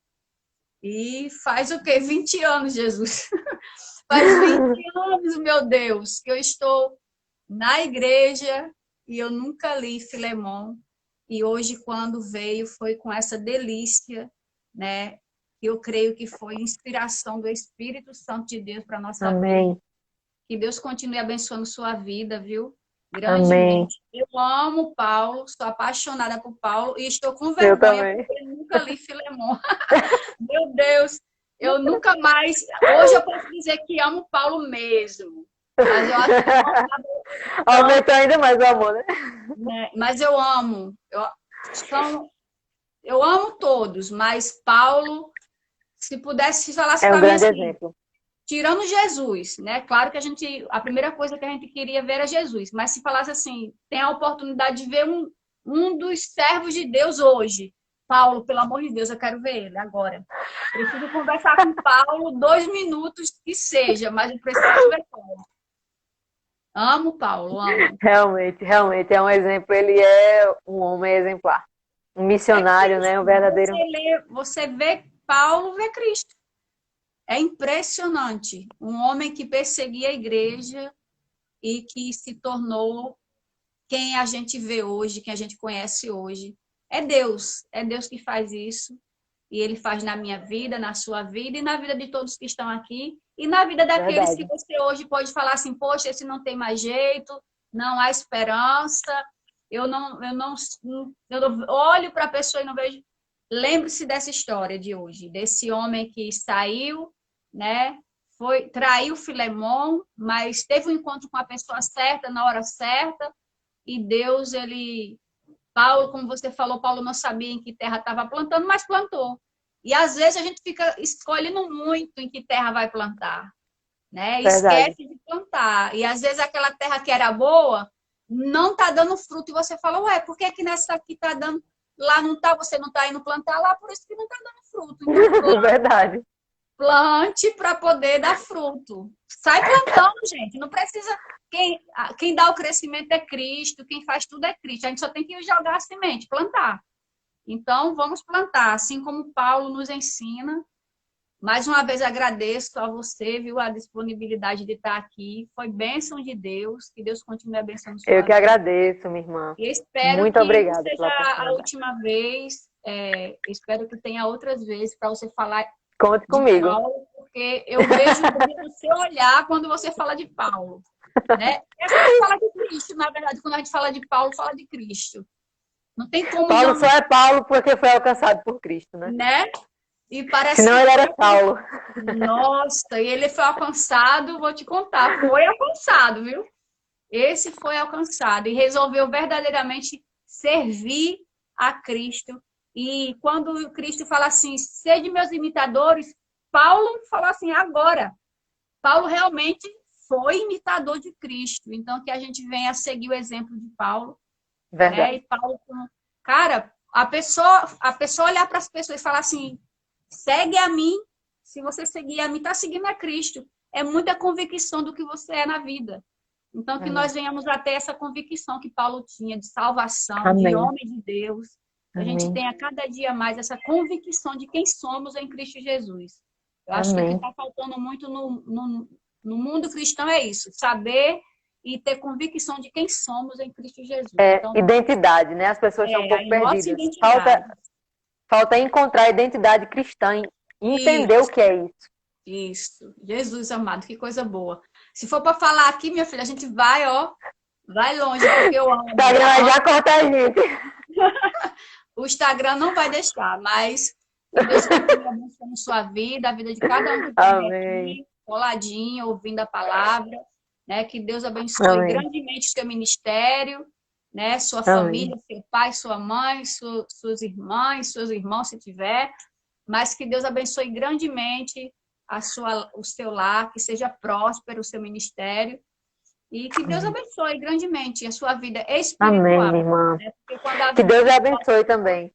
E faz o quê? 20 anos, Jesus. Faz 20 anos, meu Deus, que eu estou na igreja e eu nunca li Filemon. E hoje, quando veio, foi com essa delícia, né? Eu creio que foi inspiração do Espírito Santo de Deus para a nossa vida. Amém. Que Deus continue abençoando sua vida, viu? Amém. Grandemente. Eu amo Paulo, sou apaixonada por Paulo e estou com Eu vergonha também. porque eu nunca li Filemon. Meu Deus, eu nunca mais. Hoje eu posso dizer que amo Paulo mesmo. Mas eu acho que Aumentou ainda mais o amor, né? Mas eu amo. Eu amo todos, mas Paulo, se pudesse falasse É um para mim grande assim, exemplo. tirando Jesus, né? Claro que a primeira coisa que a gente queria ver era Jesus, mas se falasse assim, tem a oportunidade de ver um dos servos de Deus hoje. Paulo, pelo amor de Deus, eu quero ver ele agora. Preciso conversar com Paulo 2 minutos que seja, mas eu preciso ver Paulo. Amo Paulo, amo. Realmente é um exemplo. Ele é um homem exemplar. Um missionário, né? Um verdadeiro. Você vê Paulo, vê Cristo. É impressionante. Um homem que perseguia a igreja e que se tornou quem a gente vê hoje, quem a gente conhece hoje. É Deus que faz isso. E ele faz na minha vida, na sua vida e na vida de todos que estão aqui. E na vida daqueles Verdade. que você hoje pode falar assim, poxa, esse não tem mais jeito, não há esperança, eu olho para a pessoa e não vejo. Lembre-se dessa história de hoje, desse homem que saiu, né? Traiu Filemon, mas teve um encontro com a pessoa certa, na hora certa, e Deus, Paulo, como você falou, Paulo não sabia em que terra estava plantando, mas plantou. E às vezes a gente fica escolhendo muito em que terra vai plantar, né? Verdade. Esquece de plantar. E às vezes aquela terra que era boa não está dando fruto e você fala, ué, por que nessa aqui está dando, lá não está, você não está indo plantar lá, por isso que não está dando fruto. Então, Verdade. plante para poder dar fruto. Sai plantando, gente. Não precisa. Quem dá o crescimento é Cristo, quem faz tudo é Cristo. A gente só tem que jogar a semente, plantar. Então, vamos plantar, assim como Paulo nos ensina. Mais uma vez agradeço a você, viu, a disponibilidade de estar aqui. Foi bênção de Deus. Que Deus continue abençoando sua Eu que vida. agradeço, minha irmã. E espero Muito que obrigada não pela seja a oportunidade. última vez. Espero que tenha outras vezes para você falar Conte de comigo. Paulo, porque eu vejo no seu olhar quando você fala de Paulo, né? A gente fala de Cristo, na verdade, quando a gente fala de Paulo, fala de Cristo. Não tem como Paulo não, só é Paulo porque foi alcançado por Cristo, né? né? E parece Senão que ele era Paulo. nossa, e ele foi alcançado, vou te contar, foi alcançado, viu? Esse foi alcançado e resolveu verdadeiramente servir a Cristo. E quando Cristo fala assim, sede meus imitadores, Paulo falou assim, agora. Paulo realmente foi imitador de Cristo. Então, que a gente venha seguir o exemplo de Paulo. Verdade. Né? E Paulo, cara, a pessoa olhar para as pessoas e falar assim, segue a mim. Se você seguir a mim, está seguindo a Cristo. É muita convicção do que você é na vida. Então, que nós venhamos a ter essa convicção que Paulo tinha de salvação, Amém. de homem de Deus. Que a gente Amém. tenha cada dia mais essa convicção de quem somos em Cristo Jesus. Eu acho que o que Amém. está faltando muito no mundo cristão é isso, saber e ter convicção de quem somos em Cristo Jesus. Então, Identidade, né? As pessoas estão um pouco a nossa perdidas. identidade. Falta encontrar a identidade cristã, entender o que é isso. Isso. Jesus amado, que coisa boa. Se for para falar aqui, minha filha, a gente vai, ó, vai longe, porque eu amo. O Instagram vai já corta a gente. O Instagram não vai deixar, mas que Deus continue abençoando sua vida, a vida de cada um que está aqui, coladinho, ouvindo a palavra, né? Que Deus abençoe grandemente o seu ministério, né? Sua família, seu pai, sua mãe, suas irmãs, seus irmãos, se tiver, mas que Deus abençoe grandemente o seu lar, que seja próspero o seu ministério e que Deus abençoe grandemente a sua vida espiritual. Amém, minha irmã. Né? Que Deus abençoe também.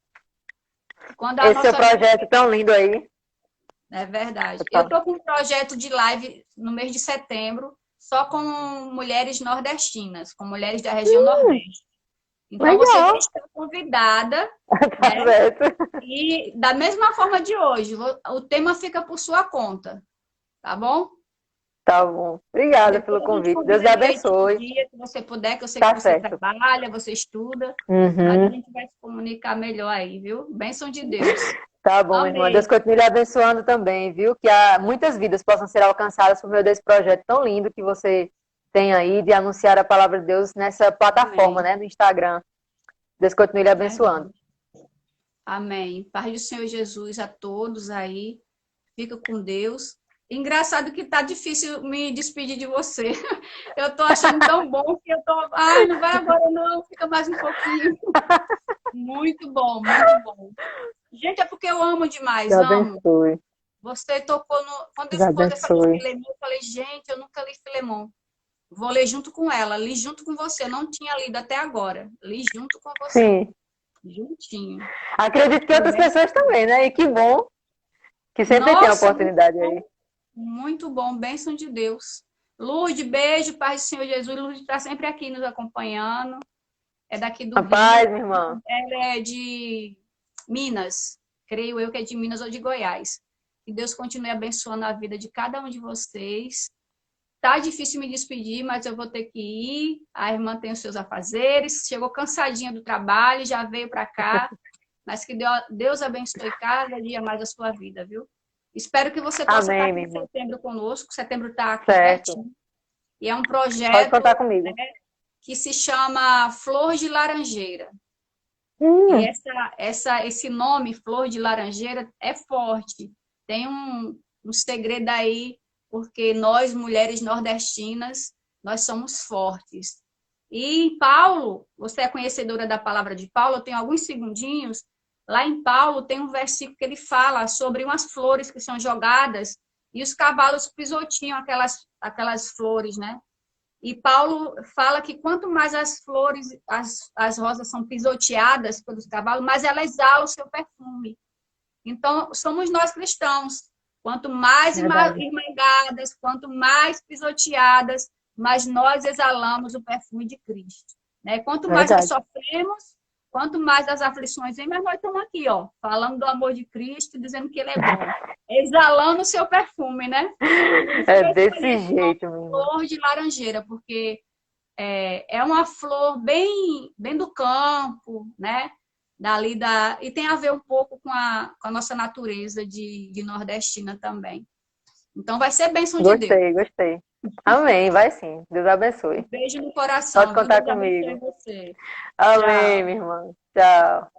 Esse seu projeto tão lindo aí. É verdade. Eu estou com um projeto de live no mês de setembro, só com mulheres nordestinas, com mulheres da região Nordeste. Então, legal. Você já está convidada. Tá certo. E da mesma forma de hoje, o tema fica por sua conta. Tá bom? Tá bom. Obrigada Depois pelo a gente convite. Deus lhe combina direitinho o abençoe. dia que você puder, que eu sei que Tá você certo. trabalha, você estuda, mas a Uhum. gente vai se comunicar melhor aí, viu? Bênção de Deus. Tá bom, irmã. Deus Amém. continue lhe abençoando também, viu? Que muitas vidas possam ser alcançadas por meio desse projeto tão lindo que você tem aí de anunciar a palavra de Deus nessa plataforma, Amém. né? No Instagram. Deus continue lhe abençoando. Verdade. Amém. Paz do Senhor Jesus a todos aí. Fica com Deus. Engraçado que tá difícil me despedir de você. Eu tô achando tão bom que eu tô. Ai, não vai agora, não. Fica mais um pouquinho. Muito bom, muito bom. Gente, é porque eu amo demais, Deus amo. abençoe. Você tocou no. Quando Deus você falou abençoe. Filemon, eu falei, gente, eu nunca li Filemon. Vou ler junto com ela, li junto com você. Eu não tinha lido até agora. Li junto com você. Sim. Juntinho. Acredito que Foi outras bem. pessoas também, né? E que bom que sempre tem a Nossa, muito oportunidade bom. aí. Muito bom. Bênção de Deus. Lourdes, beijo, paz do Senhor Jesus. Lourdes está sempre aqui nos acompanhando. É daqui do A Rio. paz, minha irmã. Ela é de Minas. Creio eu que é de Minas ou de Goiás. Que Deus continue abençoando a vida de cada um de vocês. Tá difícil me despedir, mas eu vou ter que ir. A irmã tem os seus afazeres. Chegou cansadinha do trabalho, já veio para cá. Mas que Deus abençoe cada dia mais a sua vida, viu? Espero que você possa estar Amém, aqui minha em irmã. setembro conosco. Setembro está aqui Certo. pertinho. E é um Pode projeto contar comigo. que se chama Flor de Laranjeira. E Hum, esse nome, Flor de Laranjeira, é forte. Tem um segredo aí, porque nós, mulheres nordestinas, nós somos fortes. E em Paulo, você é conhecedora da palavra de Paulo, eu tenho alguns segundinhos. Lá em Paulo tem um versículo que ele fala sobre umas flores que são jogadas e os cavalos pisoteam aquelas flores, né? E Paulo fala que quanto mais as flores, as rosas são pisoteadas pelos cavalos, mais elas exalam o seu perfume. Então, somos nós cristãos. Quanto mais verdade. esmagadas, quanto mais pisoteadas, mais nós exalamos o perfume de Cristo. Né? Quanto mais nós Verdade. sofremos, quanto mais as aflições vêm, mas nós estamos aqui, ó, falando do amor de Cristo, dizendo que Ele é bom. Exalando o seu perfume, né? Por isso que É eu escolhi desse esse nome, jeito, minha irmã. Flor de Laranjeira, porque é uma flor bem do campo, né? E tem a ver um pouco com a nossa natureza de nordestina também. Então vai ser bênção de Deus. Gostei, gostei. Amém, vai sim. Deus abençoe. Beijo no Pode coração, viu? contar Deus abençoe comigo. você. Amém, Tchau. minha irmã. Tchau.